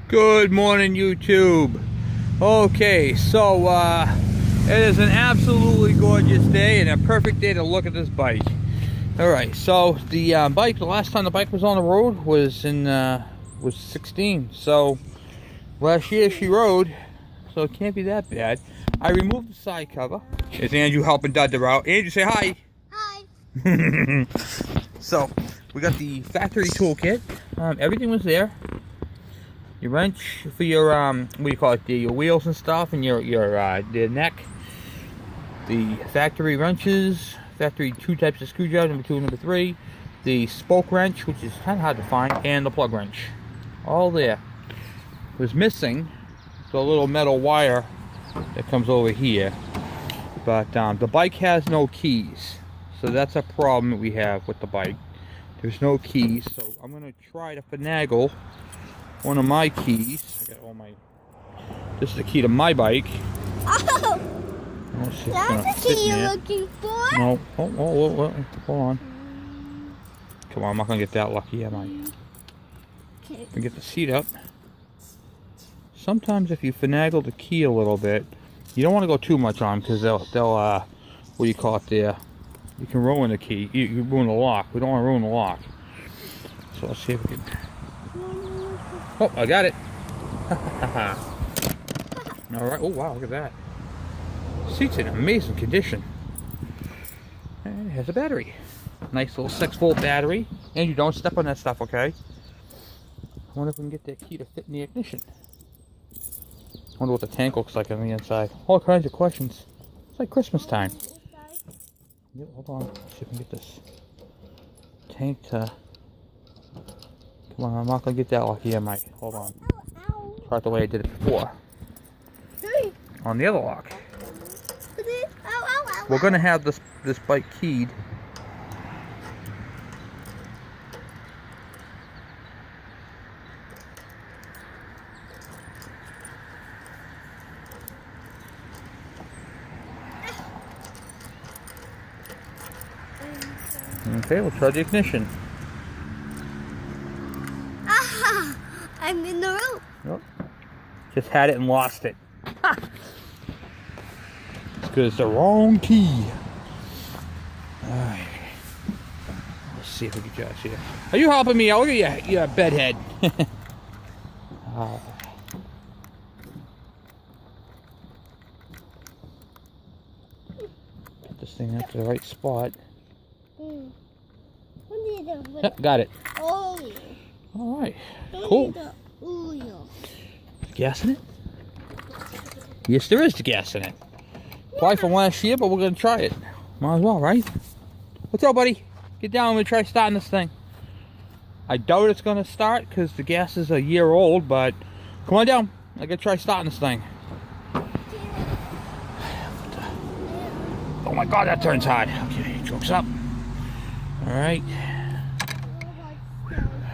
Good morning, YouTube. Okay, so it is an absolutely gorgeous day and a perfect day to look at this bike. Alright, so the bike, the last time the bike was on the road was in was 16. So last year she rode, so it can't be that bad. I removed the side cover. Is Andrew helping Dudder out? Andrew, say hi. Hi. So we got the factory toolkit. Everything was there. Your wrench for your what do you call it? Your wheels and stuff, and your the neck. The factory wrenches, factory 2 types of screwdriver, number 2 and number 3. The spoke wrench, which is kind of hard to find, and the plug wrench, all there. Was missing the little metal wire that comes over here, but the bike has no keys, so that's a problem that we have with the bike. There's no keys, so I'm gonna try to finagle one of my keys. I got all my. This is the key to my bike. Oh, that's the key you're looking for? No. Oh, hold on. Come on, I'm not gonna get that lucky, am I? Okay. And get the seat up. Sometimes if you finagle the key a little bit, you don't want to go too much on because they'll what do you call it there? You can ruin the key. You ruin the lock. We don't want to ruin the lock. So let's see if we can. Oh, I got it. Alright, oh wow, look at that. Seat's in amazing condition. And it has a battery. Nice little 6-volt battery. And you don't step on that stuff, okay? I wonder if we can get that key to fit in the ignition. I wonder what the tank looks like on the inside. All kinds of questions. It's like Christmas time. Yep, hold on. Let's see if we can get this tank to... Come on, I'm not going to get that lucky, am I? Hold on. Try it the way I did it before. On the other lock. We're going to have this bike keyed. Okay, we'll try the ignition. I'm in the room. Nope. Just had it and lost it. It's because it's the wrong key. Alright. Let's see if we can just here. Are you helping me out? Look at your bedhead. Get this thing up to the right spot. Yep, got it. Oh, yeah. Alright. Cool. Gas in it? Yes, there is the gas in it. Probably from last year, but we're going to try it. Might as well, right? What's up, buddy? Get down. I'm going to try starting this thing. I doubt it's going to start because the gas is a year old, but come on down. I'm going to try starting this thing. Oh my God, that turns hard. Okay, chokes up. Alright.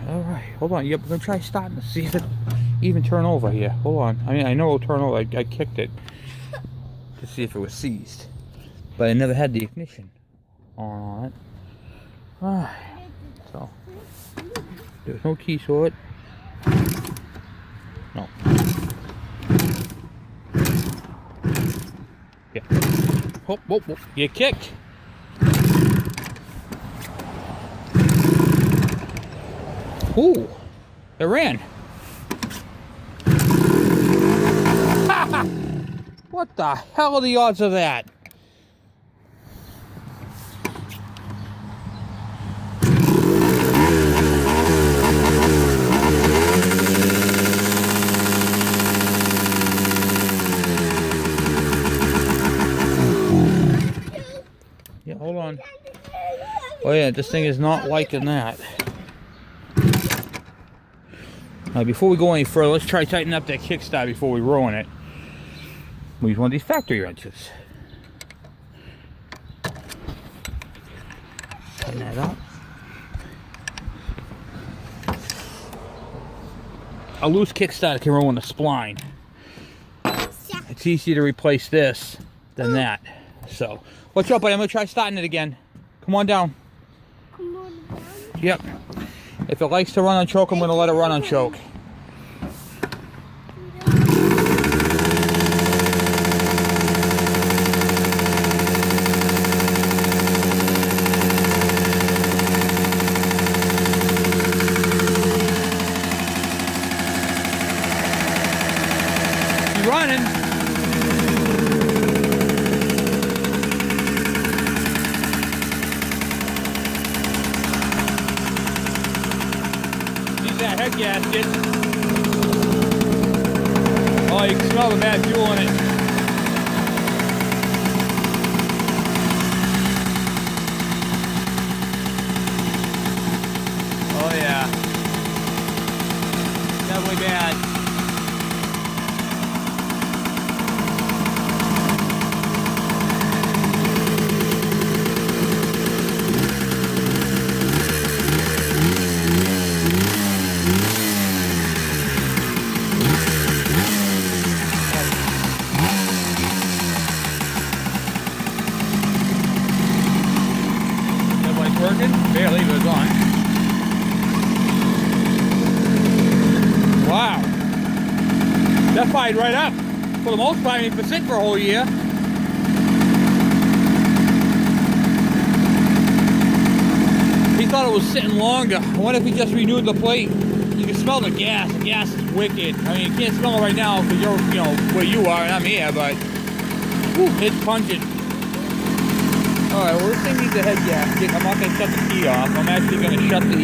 Alright, hold on. Yep, we're going to try starting to see if it even turn over here. Hold on. I mean, I know it'll turn over. I kicked it to see if it was seized. But I never had the ignition on it. Alright. So, there's no key to it. No. Yeah. Whoop, whoop, whoop. You kicked. Ooh, it ran. What the hell are the odds of that? Yeah, hold on. Oh yeah, this thing is not liking that. Now, before we go any further, let's try tightening up that kickstart before we ruin it. We use one of these factory wrenches. Tighten that up. A loose kickstart can ruin the spline. It's easier to replace this than that. So, what's up, buddy? I'm going to try starting it again. Come on down. Come on down? Yep. If it likes to run on choke, I'm going to let it run on choke. that head gasket. Oh, you can smell the bad fuel in it. Oh yeah. Definitely bad. Working? Barely, but it's on. Wow. That fired right up. For the most part, I mean, for sit for a whole year. He thought it was sitting longer. I wonder if he just renewed the plate. You can smell the gas. The gas is wicked. I mean, you can't smell it right now because you're, you know, where you are and I'm here, but whew, it's pungent. Alright, well, this thing needs a head gasket. I'm not going to shut the key off. I'm actually going to shut the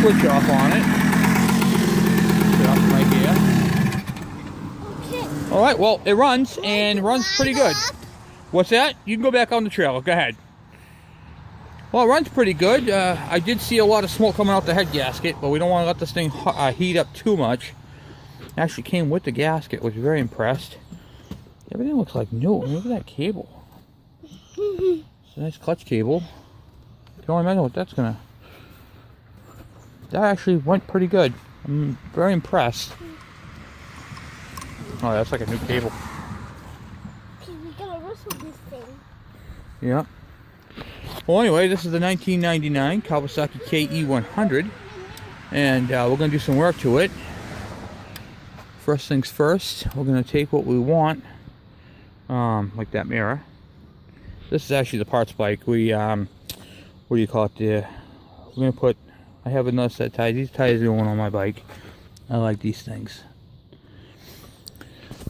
switch off on it. Put it off right here. Okay. Alright, well, it runs, and runs pretty good. What's that? You can go back on the trailer. Go ahead. Well, it runs pretty good. I did see a lot of smoke coming out the head gasket, but we don't want to let this thing heat up too much. It actually came with the gasket. Was very impressed. Everything looks like new. Look at that cable. It's a nice clutch cable. I can only imagine what that's gonna... That actually went pretty good. I'm very impressed. Oh, that's like a new cable. Okay, we gotta wrestle this thing. Yeah. Well, anyway, this is the 1999 Kawasaki KE100. And we're gonna do some work to it. First things first, we're gonna take what we want. Like that mirror. This is actually the parts bike. We what do you call it there? We're gonna put, I have another set of tires. These tires are going on my bike. I like these things.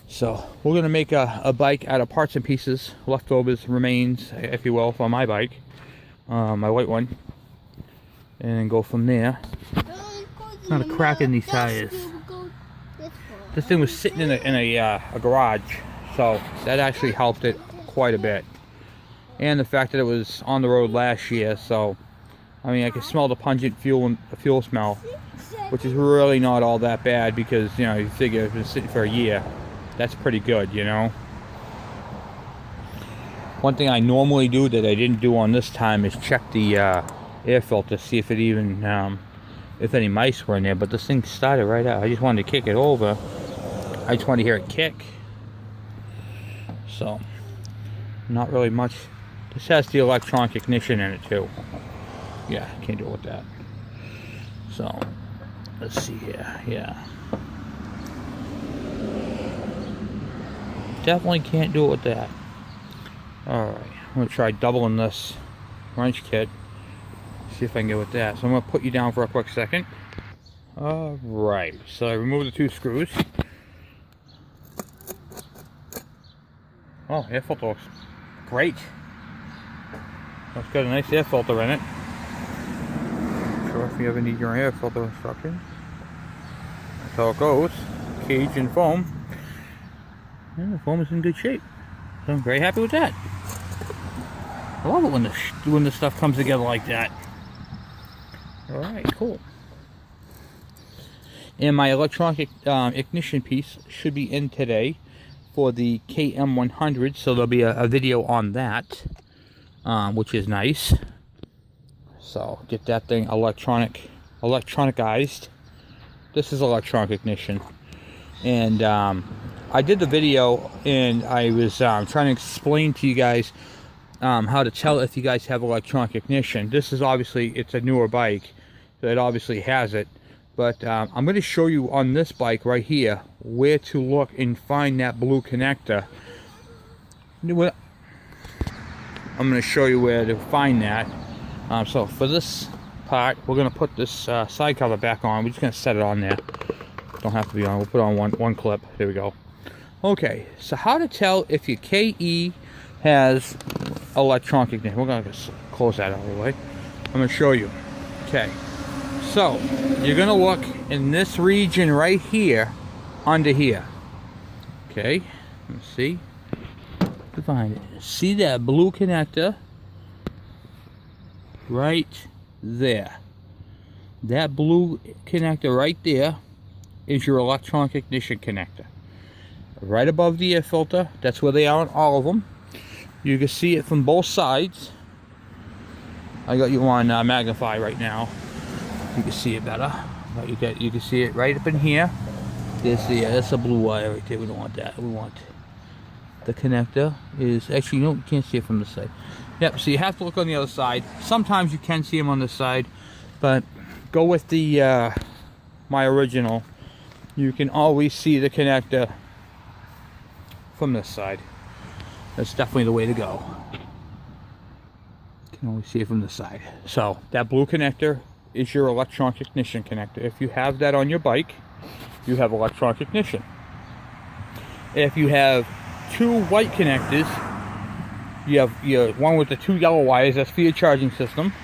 So we're gonna make a bike out of parts and pieces, leftovers, remains, if you will, for my bike, my white one, and then go from there. Not a crack in these tires. This thing was sitting in a garage. So that actually helped it quite a bit. And the fact that it was on the road last year, so I mean I can smell the pungent fuel smell, which is really not all that bad because, you know, you figure it's been sitting for a year. That's pretty good, you know. One thing I normally do that I didn't do on this time is check the air filter, see if it even if any mice were in there, but this thing started right out. I just wanted to kick it over. I just wanted to hear it kick. So, not really much. This has the electronic ignition in it too. Yeah, can't do it with that. So, let's see here. Yeah. Definitely can't do it with that. Alright, I'm going to try doubling this wrench kit. See if I can get with that. So I'm going to put you down for a quick second. Alright, so I removed the two screws. Oh, air filter looks great. It's got a nice air filter in it. Not sure if you ever need your air filter instructions. That's how it goes. Cage and foam. And the foam is in good shape. So I'm very happy with that. I love it when the stuff comes together like that. Alright, cool. And my electronic ignition piece should be in today for the KE100, so there'll be a video on that, which is nice. So get that thing electronicized. This is electronic ignition, and I did the video and I was trying to explain to you guys how to tell if you guys have electronic ignition. This is obviously, it's a newer bike, so it obviously has it. But I'm going to show you on this bike right here where to look and find that blue connector. I'm going to show you where to find that. So for this part, we're going to put this side cover back on. We're just going to set it on there. Don't have to be on. We'll put on one clip. There we go. Okay, so how to tell if your KE has electronic ignition. We're going to close that out of the way. I'm going to show you. Okay, so you're gonna look in this region right here, under here. Okay, let's see. To find it. See that blue connector right there. That blue connector right there is your electronic ignition connector. Right above the air filter, that's where they are on all of them. You can see it from both sides. I got you on magnify right now. You can see it better. But you can see it right up in here. That's a blue wire right there. We don't want that. We want the connector is actually, you can't see it from the side. Yep, so you have to look on the other side. Sometimes you can see them on this side, but go with the my original. You can always see the connector from this side. That's definitely the way to go. You can always see it from the side. So that blue connector is your electronic ignition connector. If you have that on your bike, you have electronic ignition. If you have two white connectors, you have your one with the two yellow wires, that's for your charging system.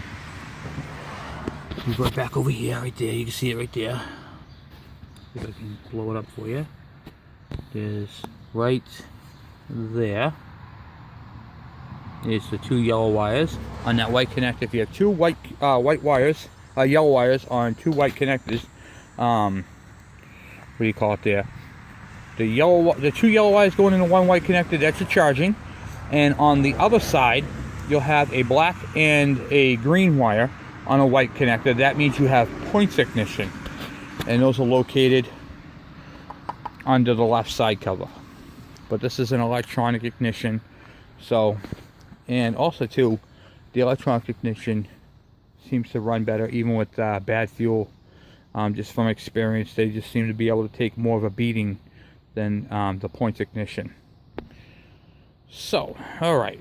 You go back over here, right there, you can see it right there. See if I can blow it up for you. There's right there is the two yellow wires on that white connector. If you have two white yellow wires on two white connectors, what do you call it there? The two yellow wires going into one white connector, that's your charging. And on the other side, you'll have a black and a green wire on a white connector. That means you have points ignition. And those are located under the left side cover. But this is an electronic ignition. So, and also too, the electronic ignition seems to run better even with bad fuel. Just from experience, they just seem to be able to take more of a beating than the points ignition. So, alright.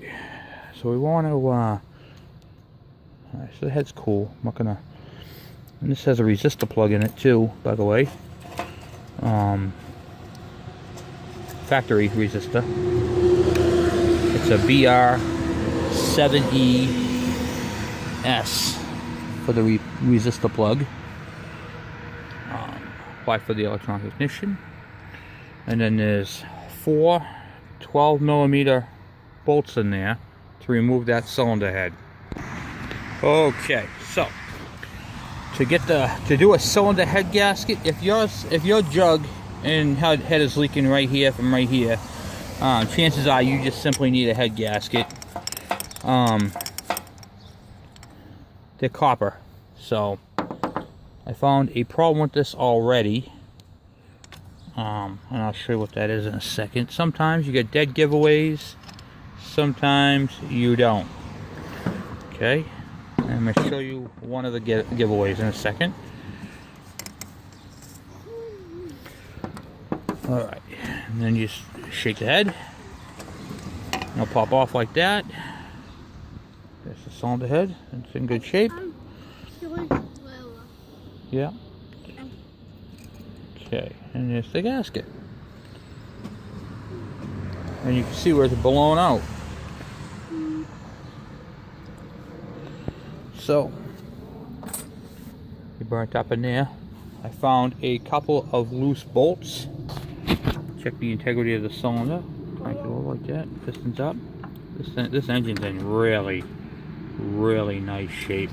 So we want to, alright, so the head's cool. I'm not gonna, and this has a resistor plug in it too, by the way. Factory resistor. It's a BR7ES for the resistor plug. Apply for the electronic ignition. And then there's 4 12mm bolts in there to remove that cylinder head. Okay, so to do a cylinder head gasket, if your jug and head is leaking right here from right here, chances are you just simply need a head gasket. They're copper, so I found a problem with this already. And I'll show you what that is in a second. Sometimes you get dead giveaways, sometimes you don't. Okay, I'm going to show you one of the giveaways in a second. Alright, and then you just shake the head. It'll pop off like that. There's the cylinder head. It's in good shape. Yeah. Okay, and there's the gasket. And you can see where it's blown out. So, you burnt up in there. I found a couple of loose bolts. Check the integrity of the cylinder. Crank it over like that. Pistons up. This engine's in really, really nice shape.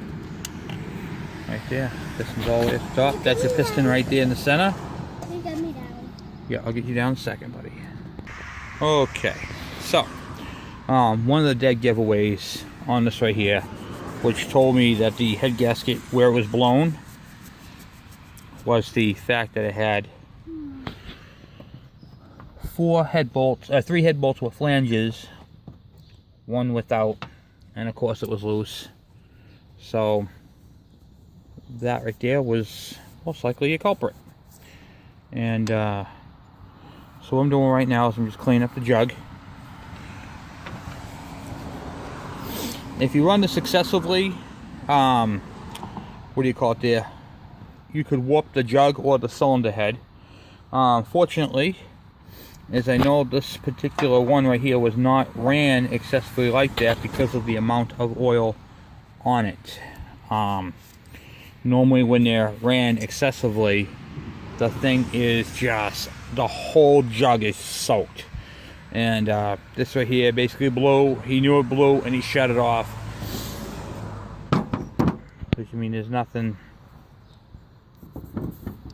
Right there. Piston's all the way at the top. That's your piston right there in the center. Yeah, I'll get you down in a second, buddy. Okay, so one of the dead giveaways on this right here, which told me that the head gasket where it was blown was the fact that it had 3 head bolts with flanges, one without, and of course it was loose. So that right there was most likely a culprit. And so what I'm doing right now is I'm just cleaning up the jug. If you run this successively, what do you call it there? You could warp the jug or the cylinder head. Fortunately, as I know, this particular one right here was not ran excessively like that because of the amount of oil on it. Normally when they're ran excessively, the thing is just, the whole jug is soaked. And this right here basically blew. He knew it blew and he shut it off. Which, I mean, there's nothing.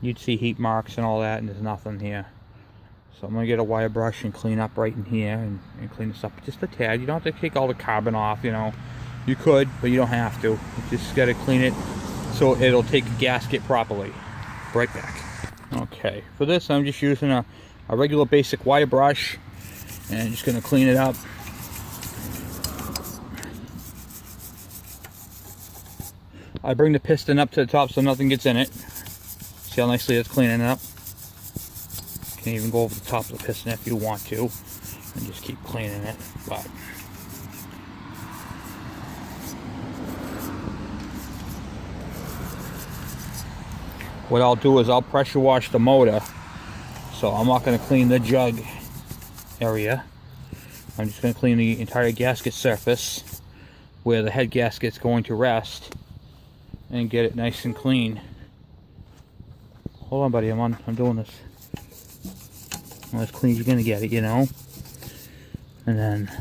You'd see heat marks and all that, and there's nothing here. So I'm going to get a wire brush and clean up right in here and clean this up just a tad. You don't have to take all the carbon off, you know. You could, but you don't have to. You just got to clean it so it'll take a gasket properly. Right back. Okay, for this I'm just using a regular basic wire brush and just going to clean it up. I bring the piston up to the top so nothing gets in it. See how nicely it's cleaning it up? You can even go over the top of the piston if you want to and just keep cleaning it. But what I'll do is I'll pressure wash the motor, so I'm not going to clean the jug area. I'm just going to clean the entire gasket surface where the head gasket's going to rest and get it nice and clean. Hold on, buddy, I'm doing this. Well, as clean as you're going to get it, you know. And then,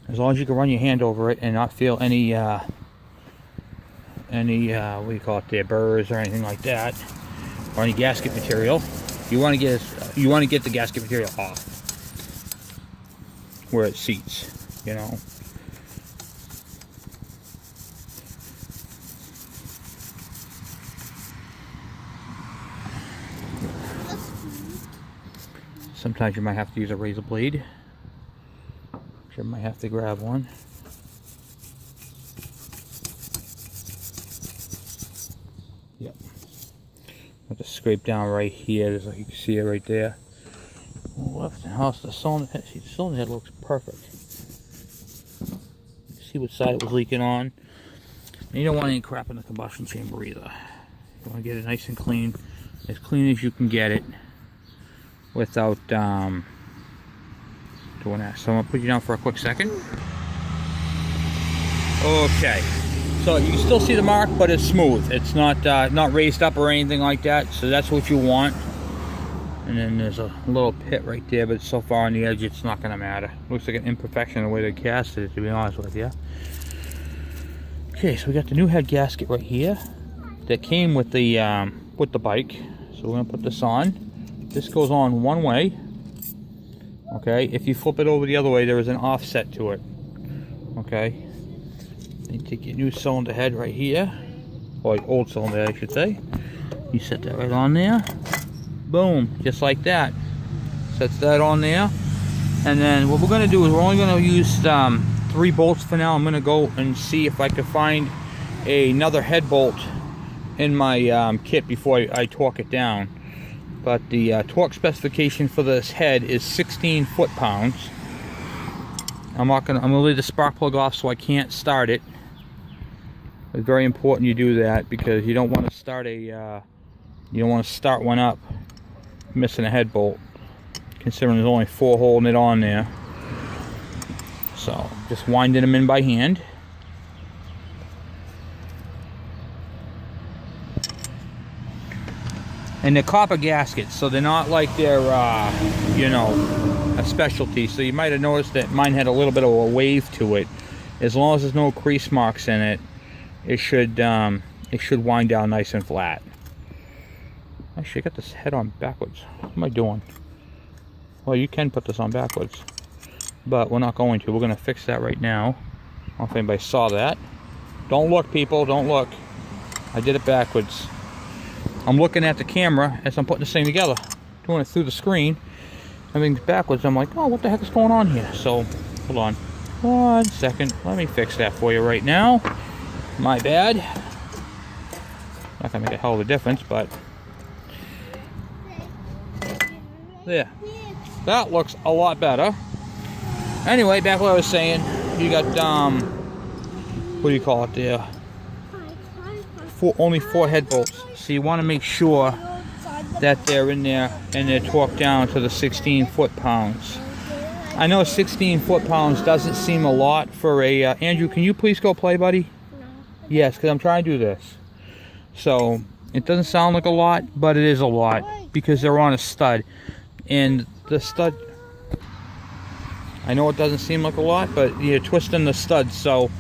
as long as you can run your hand over it and not feel any what do you call it there, burrs or anything like that, or any gasket material, you want to get the gasket material off where it seats, you know. Sometimes you might have to use a razor blade. You might have to grab one. Yep. I'll just scrape down right here, just like you can see it right there. Left and house, the cylinder head. See, the cylinder head looks perfect. See what side it was leaking on. And you don't want any crap in the combustion chamber either. You want to get it nice and clean as you can get it, without doing that. So I'm gonna put you down for a quick second. Okay, so you can still see the mark, but it's smooth. It's not raised up or anything like that. So that's what you want. And then there's a little pit right there, but it's so far on the edge, it's not gonna matter. Looks like an imperfection the way they cast it, to be honest with you. Okay, so we got the new head gasket right here that came with the bike. So we're gonna put this on. This goes on one way. Okay, if you flip it over the other way, there is an offset to it. Okay, then you take your new cylinder head right here, or your old cylinder head, I should say. You set that right on there. Boom, just like that. Sets that on there. And then what we're going to do is we're only going to use 3 bolts for now. I'm going to go and see if I can find another head bolt in my kit before I torque it down. But the torque specification for this head is 16 foot-pounds. I'm gonna leave the spark plug off so I can't start it. It's very important you do that because you don't want to start one up missing a head bolt, considering there's only 4 holding it on there. So just winding them in by hand. And they're copper gaskets, so they're not like they're, you know, a specialty. So you might have noticed that mine had a little bit of a wave to it. As long as there's no crease marks in it, it should wind down nice and flat. Actually, I got this head on backwards. What am I doing? Well, you can put this on backwards, but we're not going to. We're going to fix that right now. I don't know if anybody saw that. Don't look, people. Don't look. I did it backwards. I'm looking at the camera as I'm putting this thing together, doing it through the screen. Everything's backwards. I'm like, oh, what the heck is going on here? So, hold on 1 second. Let me fix that for you right now. My bad. Not gonna make a hell of a difference, but there. That looks a lot better. Anyway, back what I was saying. You got what do you call it there? Only 4 head bolts. So you want to make sure that they're in there and they're torqued down to the 16 foot-pounds. I know 16 foot-pounds doesn't seem a lot for a Andrew, can you please go play, buddy? Yes, because I'm trying to do this. So it doesn't sound like a lot, but it is a lot because they're on a stud. And the stud, I know it doesn't seem like a lot, but you're twisting the stud, so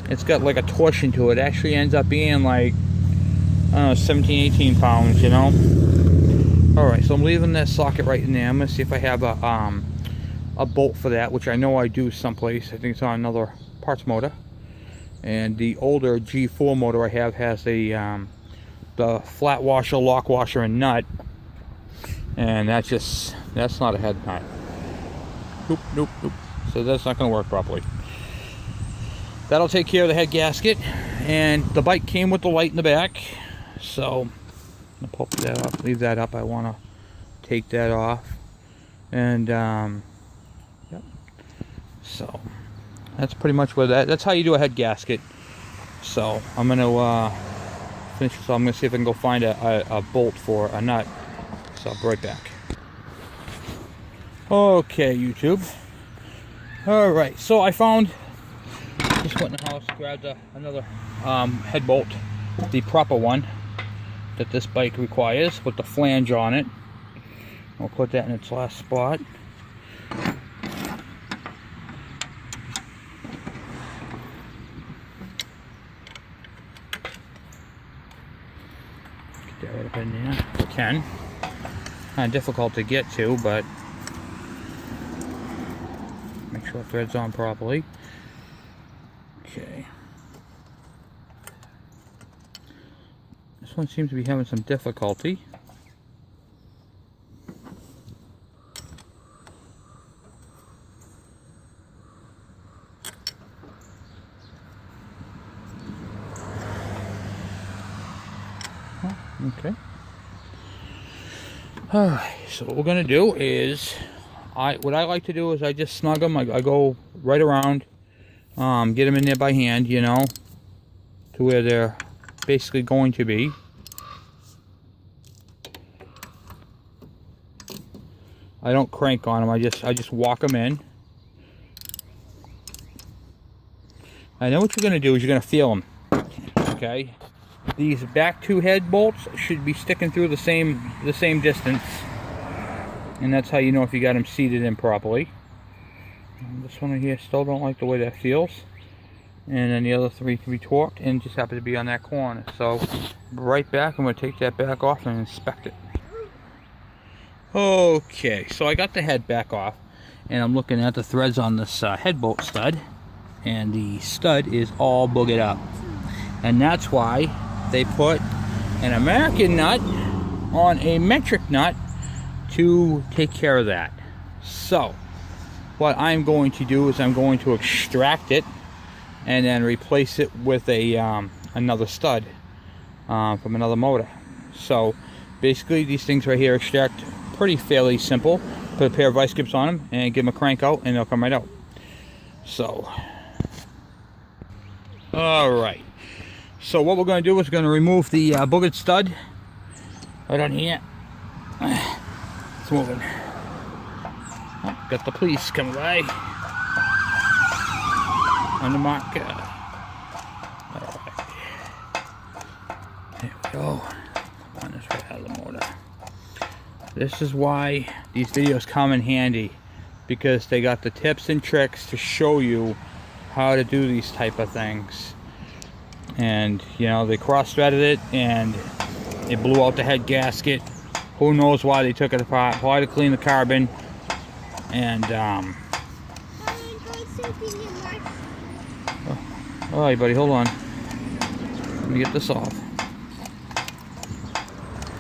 it's got like a torsion to it. It actually ends up being like, I don't know, 17, 18 pounds, you know. Alright, so I'm leaving that socket right in there. I'm going to see if I have a bolt for that, which I know I do someplace. I think it's on another parts motor. And the older G4 motor I have has the flat washer, lock washer, and nut. And that's not a head nut. Nope, nope, nope. So that's not going to work properly. That'll take care of the head gasket. And the bike came with the light in the back. So I'll pop that off, leave that up. I want to take that off. And yep. So that's pretty much what that's how you do a head gasket. So I'm going to finish this. So I'm going to see if I can go find a bolt for a nut. So I'll be right back. Okay, YouTube. Alright, so I found, just went in the house, grabbed another head bolt, the proper one that this bike requires, with the flange on it. I'll put that in its last spot. Get that right up in there. If I can. Kind of difficult to get to, but make sure the thread's on properly. Okay. This one seems to be having some difficulty. Okay. Alright, so what we're going to do is, what I like to do is I just snug them. I go right around, get them in there by hand, you know, to where they're basically going to be. I don't crank on them, I just walk them in. I know what you're going to do is you're going to feel them, okay? These back two head bolts should be sticking through the same distance, and that's how you know if you got them seated in properly. This one here still don't like the way that feels, and then the other three can be torqued and just happen to be on that corner. So right back, I'm going to take that back off and inspect it. Okay, so I got the head back off, and I'm looking at the threads on this head bolt stud, and the stud is all boogered up, and that's why they put an American nut on a metric nut to take care of that. So what I'm going to do is I'm going to extract it and then replace it with a another stud from another motor. So basically these things right here extract pretty fairly simple. Put a pair of vice grips on them and give them a crank out and they'll come right out. So alright, so what we're going to do is going to remove the boogered stud right on here. It's moving. Oh, got the police coming by on the marker. Alright, there we go. On this right out of the motor. This is why these videos come in handy, because they got the tips and tricks to show you how to do these type of things. And you know, they cross-threaded it and it blew out the head gasket. Who knows why they took it apart, probably to clean the carbon. And alright buddy, hold on, let me get this off.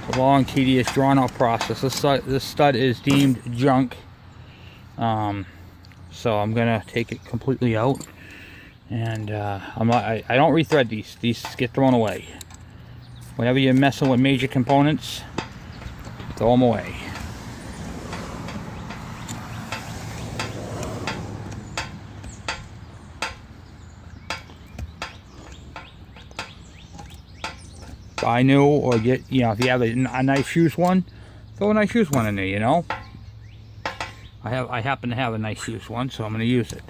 It's a long, tedious, drawn out process. This stud is deemed junk, so I'm gonna take it completely out. And I don't rethread these. These get thrown away. Whenever you're messing with major components, throw them away. Buy new, or get, you know, if you have a nice used one, throw a nice used one in there, you know. I happen to have a nice used one, so I'm going to use it.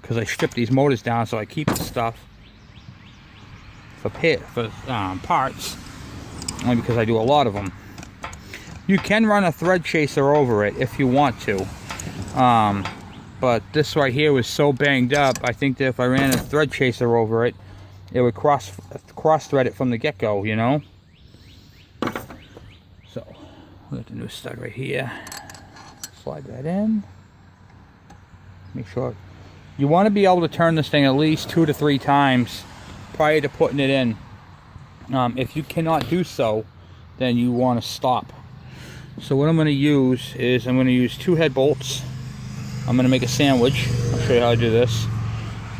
because I strip these motors down so I keep the stuff for parts, only because I do a lot of them. You can run a thread chaser over it if you want to, but this right here was so banged up, I think that if I ran a thread chaser over it, it would cross thread it from the get-go, you know. So we got the new stud right here. Slide that in. Make sure you want to be able to turn this thing at least 2 to 3 times prior to putting it in. If you cannot do so, then you want to stop. So what I'm going to use is I'm going to use 2 head bolts. I'm going to make a sandwich. I'll show you how to do this.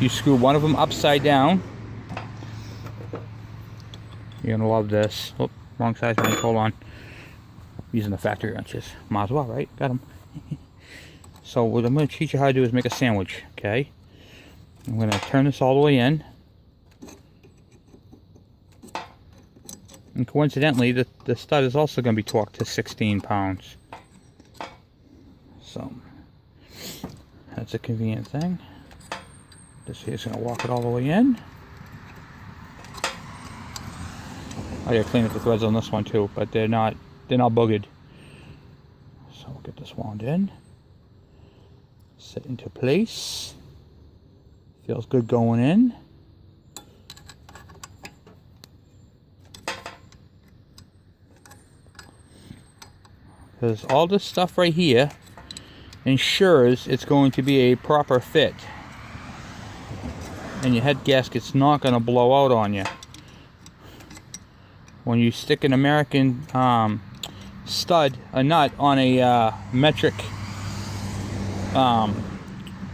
You screw one of them upside down. You're going to love this. Oh, wrong size wrench. Hold on. Using the factory wrenches. Might as well, right? Got them. So what I'm going to teach you how to do is make a sandwich, okay? I'm going to turn this all the way in. And coincidentally, the stud is also going to be torqued to 16 pounds. So, that's a convenient thing. This here's going to walk it all the way in. I got to clean up the threads on this one too, but they're not boogered. So we'll get this wound in. Set into place. Feels good going in. Because all this stuff right here ensures it's going to be a proper fit. And your head gasket's not going to blow out on you. When you stick an American stud, a nut, on a metric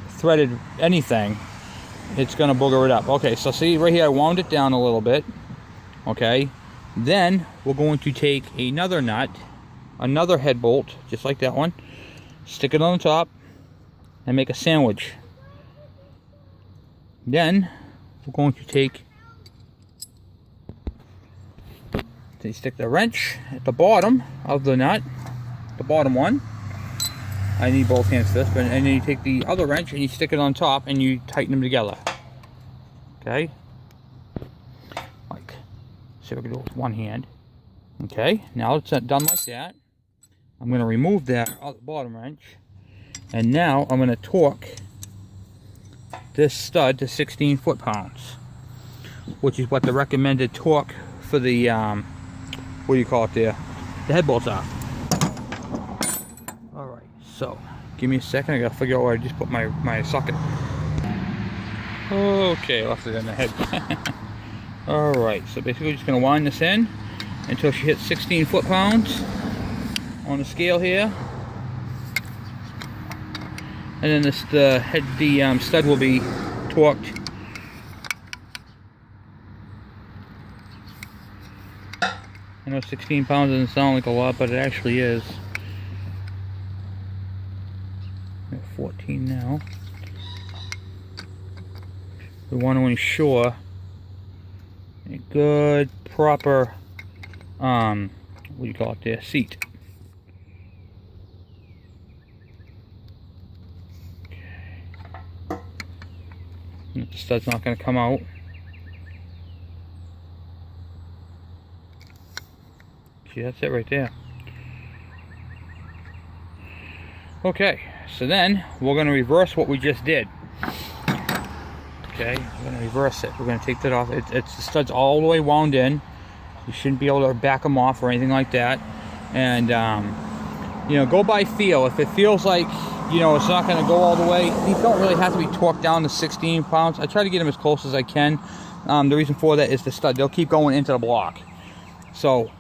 threaded anything, it's going to booger it up. Okay, so see right here, I wound it down a little bit. Okay, then we're going to take another nut, another head bolt, just like that one, stick it on the top, and make a sandwich. Then we're going to stick the wrench at the bottom of the nut, the bottom one. I need both hands for this, and then you take the other wrench and you stick it on top and you tighten them together. Okay? Like, see if I can do it with one hand. Okay, now it's done like that. I'm going to remove that bottom wrench, and now I'm going to torque this stud to 16 foot-pounds, which is what the recommended torque for the what do you call it there? The head bolts are. Alright, so give me a second, I gotta figure out where I just put my socket. Okay, left it in the head. Alright, so basically just gonna wind this in until she hits 16 foot-pounds on the scale here. And then the stud will be torqued. I know 16 pounds doesn't sound like a lot, but it actually is. We're at 14 now. We want to ensure a good, proper, what do you call it there, seat. And the stud's not going to come out. See, that's it right there. Okay, so then we're going to reverse what we just did. Okay, we're going to reverse it. We're going to take that off. It's the studs all the way wound in. You shouldn't be able to back them off or anything like that. And you know, go by feel. If it feels like, you know, it's not going to go all the way, these don't really have to be torqued down to 16 pounds. I try to get them as close as I can. The reason for that is the stud. They'll keep going into the block. So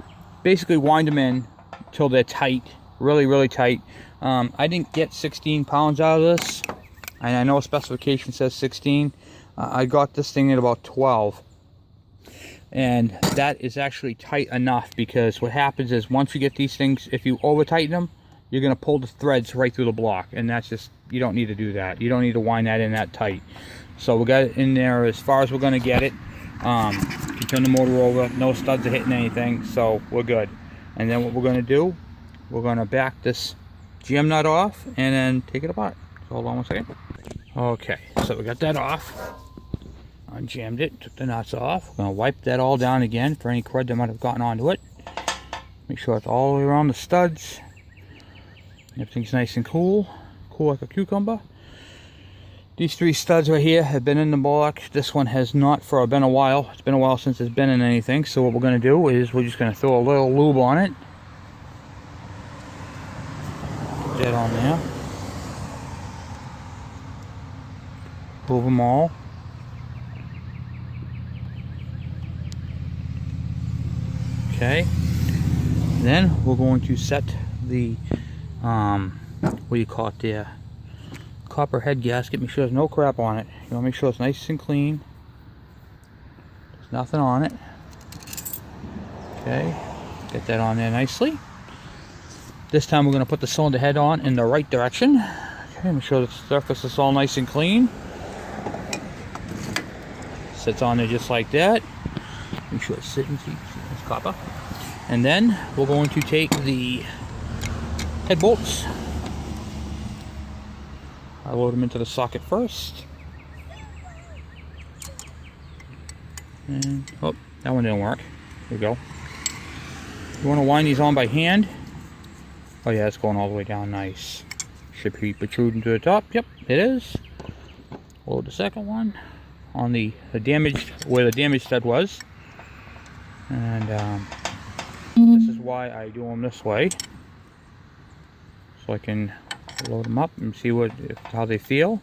basically wind them in till they're tight, really, really tight. I didn't get 16 pounds out of this, and I know specification says 16. I got this thing at about 12, and that is actually tight enough, because what happens is once you get these things, if you over tighten them, you're going to pull the threads right through the block, and that's just, you don't need to do that. You don't need to wind that in that tight. So we got it in there as far as we're going to get it. You turn the motor over, no studs are hitting anything, so we're good. And then what we're going to do, we're going to back this GM nut off and then take it apart. So hold on one second. Okay, so we got that off. Unjammed it, took the nuts off. We're going to wipe that all down again for any crud that might have gotten onto it. Make sure it's all the way around the studs. Everything's nice and cool. Cool like a cucumber. These 3 studs right here have been in the box. This one has not for been a while. It's been a while since it's been in anything. So what we're going to do is we're just going to throw a little lube on it. Put that on there. Move them all. Okay. Then we're going to set the what do you call it there? Copper head gasket. Make sure there's no crap on it. You want to make sure it's nice and clean. There's nothing on it. Okay. Get that on there nicely. This time we're going to put the cylinder head on in the right direction. Okay. Make sure the surface is all nice and clean. Sits on there just like that. Make sure it's sitting. See, it's copper. And then we're going to take the head bolts. I load them into the socket first. And, oh, that one didn't work. Here we go. You want to wind these on by hand. Oh yeah, it's going all the way down nice. Should be protruding to the top. Yep, it is. Load the second one on the damaged, where the damaged stud was. And this is why I do them this way. So I can load them up and see how they feel.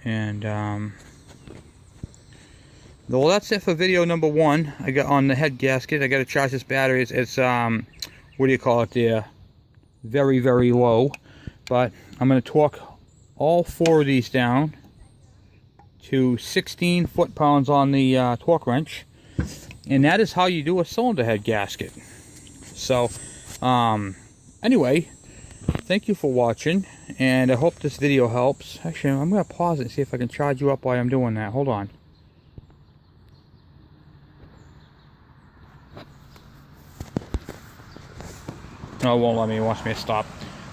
And well, that's it for video number 1. I got on the head gasket. I got to charge this battery. It's what do you call it there? Very, very low. But I'm going to torque all 4 of these down to 16 foot-pounds on the torque wrench. And that is how you do a cylinder head gasket. So anyway, thank you for watching, and I hope this video helps. Actually, I'm going to pause it and see if I can charge you up while I'm doing that. Hold on. No, it won't let me. It wants me to stop.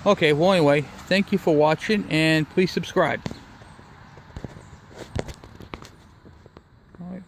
Okay, well anyway, thank you for watching, and please subscribe. All right.